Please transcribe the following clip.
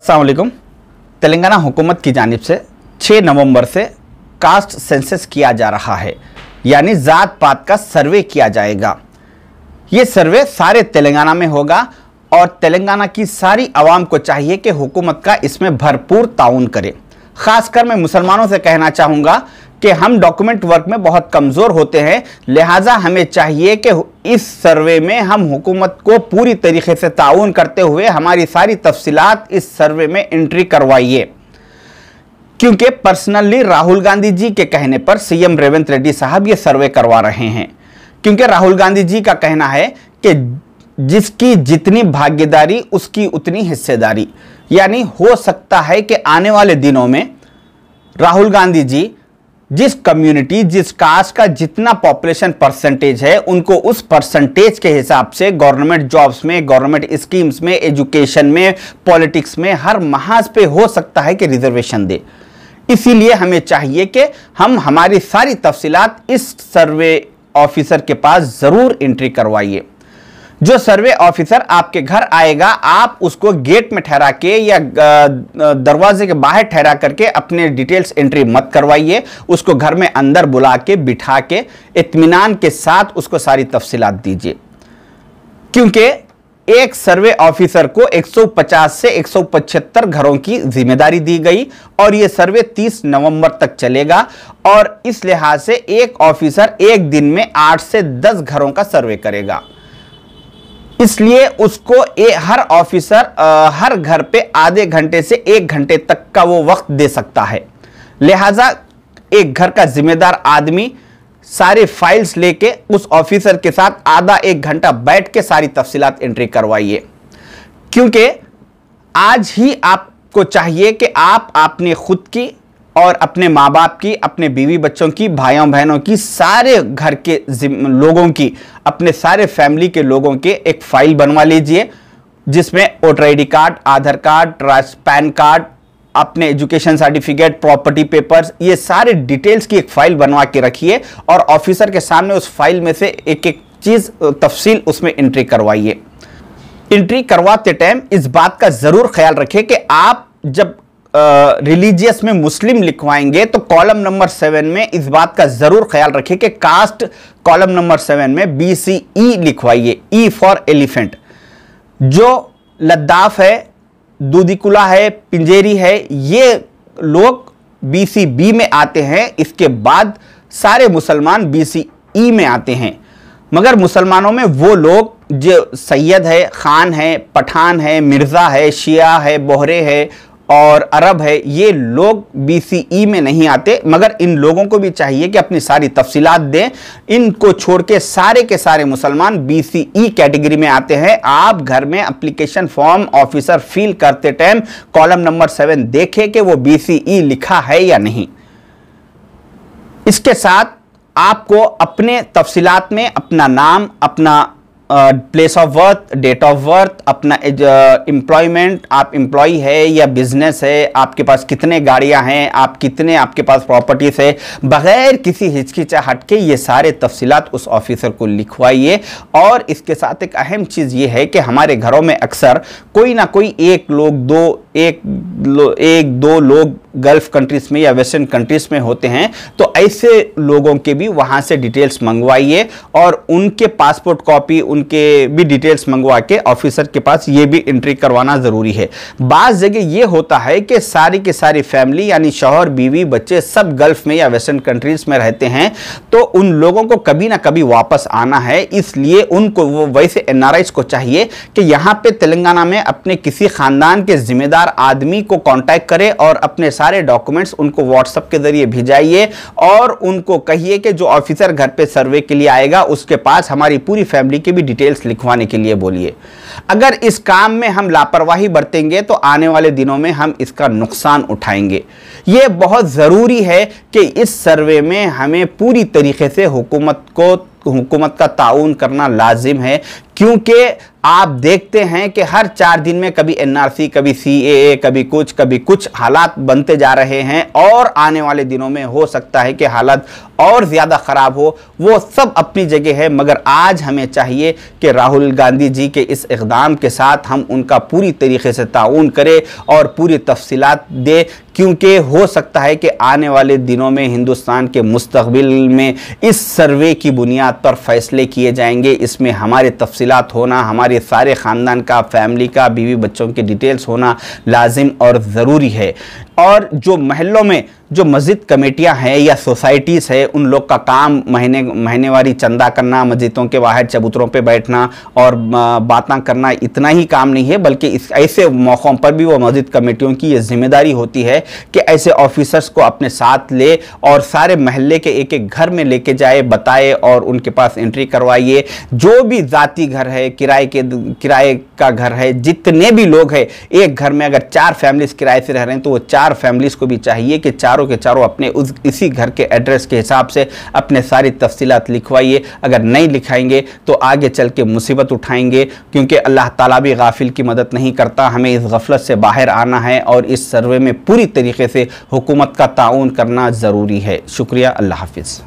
अस्सलाम वालेकुम। तेलंगाना हुकूमत की जानिब से 6 नवंबर से कास्ट सेंसस किया जा रहा है, यानी ज़ात पात का सर्वे किया जाएगा। ये सर्वे सारे तेलंगाना में होगा और तेलंगाना की सारी आवाम को चाहिए कि हुकूमत का इसमें भरपूर ताउन करे। ख़ासकर मैं मुसलमानों से कहना चाहूँगा कि हम डॉक्यूमेंट वर्क में बहुत कमज़ोर होते हैं, लिहाजा हमें चाहिए कि इस सर्वे में हम हुकूमत को पूरी तरीके से ताउन करते हुए हमारी सारी तफसीलात इस सर्वे में एंट्री करवाइए। क्योंकि पर्सनली राहुल गांधी जी के कहने पर सीएम रेवंत रेड्डी साहब ये सर्वे करवा रहे हैं। क्योंकि राहुल गांधी जी का कहना है कि जिसकी जितनी भागीदारी उसकी उतनी हिस्सेदारी, यानी हो सकता है कि आने वाले दिनों में राहुल गांधी जी जिस कम्युनिटी जिस कास्ट का जितना पॉपुलेशन परसेंटेज है उनको उस परसेंटेज के हिसाब से गवर्नमेंट जॉब्स में, गवर्नमेंट स्कीम्स में, एजुकेशन में, पॉलिटिक्स में हर महाज पे हो सकता है कि रिजर्वेशन दे। इसीलिए हमें चाहिए कि हम हमारी सारी तफसीलात इस सर्वे ऑफिसर के पास ज़रूर एंट्री करवाइए। जो सर्वे ऑफिसर आपके घर आएगा, आप उसको गेट में ठहरा के या दरवाजे के बाहर ठहरा करके अपने डिटेल्स एंट्री मत करवाइए। उसको घर में अंदर बुला के बिठा के इत्मीनान के साथ उसको सारी तफसीलात दीजिए। क्योंकि एक सर्वे ऑफिसर को 150 से 175 घरों की जिम्मेदारी दी गई और यह सर्वे 30 नवंबर तक चलेगा और इस लिहाज से एक ऑफिसर एक दिन में 8 से 10 घरों का सर्वे करेगा। इसलिए उसको हर ऑफिसर हर घर पे आधे घंटे से 1 घंटे तक का वो वक्त दे सकता है। लिहाजा एक घर का जिम्मेदार आदमी सारे फाइल्स लेके उस ऑफिसर के साथ आधा 1 घंटा बैठ के सारी तफसीलात एंट्री करवाइए। क्योंकि आज ही आपको चाहिए कि आप अपने खुद की और अपने माँ बाप की, अपने बीवी बच्चों की, भाइयों बहनों की, सारे घर के लोगों की, अपने सारे फैमिली के लोगों के एक फाइल बनवा लीजिए जिसमें वोटर आईडी कार्ड, आधार कार्ड, पैन कार्ड, अपने एजुकेशन सर्टिफिकेट, प्रॉपर्टी पेपर्स, ये सारे डिटेल्स की एक फाइल बनवा के रखिए और ऑफिसर के सामने उस फाइल में से एक एक चीज़ तफसील उसमें एंट्री करवाइए। एंट्री करवाते टाइम इस बात का ज़रूर ख्याल रखें कि आप जब रिलीजियस में मुस्लिम लिखवाएंगे तो कॉलम नंबर 7 में इस बात का जरूर ख्याल रखें कि कास्ट कॉलम नंबर 7 में BCE लिखवाइए, E फॉर एलिफेंट। जो लद्दाफ है, दूधीकुला है, पिंजेरी है, ये लोग BCB में आते हैं। इसके बाद सारे मुसलमान BCE में आते हैं। मगर मुसलमानों में वो लोग जो सैयद है, खान है, पठान है, मिर्ज़ा है, शिया है, बोहरे है और अरब है, ये लोग BCE में नहीं आते। मगर इन लोगों को भी चाहिए कि अपनी सारी तफसीलात दें। इनको छोड़ के सारे मुसलमान BCE कैटेगरी में आते हैं। आप घर में एप्लीकेशन फॉर्म ऑफिसर फिल करते टाइम कॉलम नंबर 7 देखें कि वो BCE लिखा है या नहीं। इसके साथ आपको अपने तफसीलात में अपना नाम, अपना place of birth, date of birth, अपना एम्प्लॉयमेंट, आप एम्प्लॉय है या बिजनेस है, आपके पास कितने गाड़ियां हैं, आपके पास प्रॉपर्टीज है, बगैर किसी हिचकिचाहट के ये सारे तफसीलात उस ऑफिसर को लिखवाइए। और इसके साथ एक अहम चीज़ ये है कि हमारे घरों में अक्सर कोई ना कोई एक दो लोग गल्फ कंट्रीज में या वेस्टर्न कंट्रीज में होते हैं, तो ऐसे लोगों के भी वहाँ से डिटेल्स मंगवाइए और उनके पासपोर्ट कॉपी, उनके भी डिटेल्स मंगवा के ऑफिसर के पास ये भी एंट्री करवाना ज़रूरी है। बाज़ जगह ये होता है कि सारी की सारी फैमिली यानी शौहर, बीवी, बच्चे सब गल्फ में या वेस्टर्न कंट्रीज में रहते हैं, तो उन लोगों को कभी ना कभी वापस आना है। इसलिए उनको वो वैसे NRIs को चाहिए कि यहाँ पे तेलंगाना में अपने किसी ख़ानदान के जिम्मेदार आदमी को कॉन्टैक्ट करें और अपने सारे डॉक्यूमेंट्स उनको व्हाट्सएप के जरिए भेजाइए और उनको कहिए कि जो ऑफिसर घर पे सर्वे के लिए आएगा उसके पास हमारी पूरी फैमिली की भी डिटेल्स लिखवाने के लिए बोलिए। अगर इस काम में हम लापरवाही बरतेंगे तो आने वाले दिनों में हम इसका नुकसान उठाएंगे। यह बहुत ज़रूरी है कि इस सर्वे में हमें पूरी तरीके से हुकूमत का ताउन करना लाजिम है। क्योंकि आप देखते हैं कि हर 4 दिन में कभी NRC, कभी CAA, कभी कुछ हालात बनते जा रहे हैं और आने वाले दिनों में हो सकता है कि हालात और ज़्यादा ख़राब हो, वो सब अपनी जगह है। मगर आज हमें चाहिए कि राहुल गांधी जी के इस इक़दाम के साथ हम उनका पूरी तरीके से ताउन करें और पूरी तफसीलात दें, क्योंकि हो सकता है कि आने वाले दिनों में हिंदुस्तान के मुस्तक़बिल में इस सर्वे की बुनियाद पर फैसले किए जाएंगे। इसमें हमारे तफसीलात होना, हमारे सारे ख़ानदान का, फैमिली का, बीवी बच्चों की डिटेल्स होना लाजिम और ज़रूरी है। और जो महल्लों में जो मस्जिद कमेटियां हैं या सोसाइटीज़ है, उन लोग का काम महीनेवारी चंदा करना, मस्जिदों के बाहर चबूतरों पे बैठना और बातें करना इतना ही काम नहीं है, बल्कि इस ऐसे मौक़ों पर भी वो मस्जिद कमेटियों की ये जिम्मेदारी होती है कि ऐसे ऑफिसर्स को अपने साथ ले और सारे महल्ले के एक एक घर में लेके जाए, बताए और उनके पास एंट्री करवाइए। जो भी ज़ाती घर है, किराए का घर है, जितने भी लोग हैं, एक घर में अगर 4 फैमिलीज किराए से रह रहे हैं तो वो 4 फैमिलीज को भी चाहिए कि चारों के चारों अपने इसी घर के एड्रेस के हिसाब से अपने सारी तफसीलात लिखवाइए। अगर नहीं लिखाएंगे तो आगे चल के मुसीबत उठाएंगे, क्योंकि अल्लाह ताला भी गाफिल की मदद नहीं करता। हमें इस गफलत से बाहर आना है और इस सर्वे में पूरी तरीके से हुकूमत का ताउन करना ज़रूरी है। शुक्रिया, अल्लाह हाफिज़।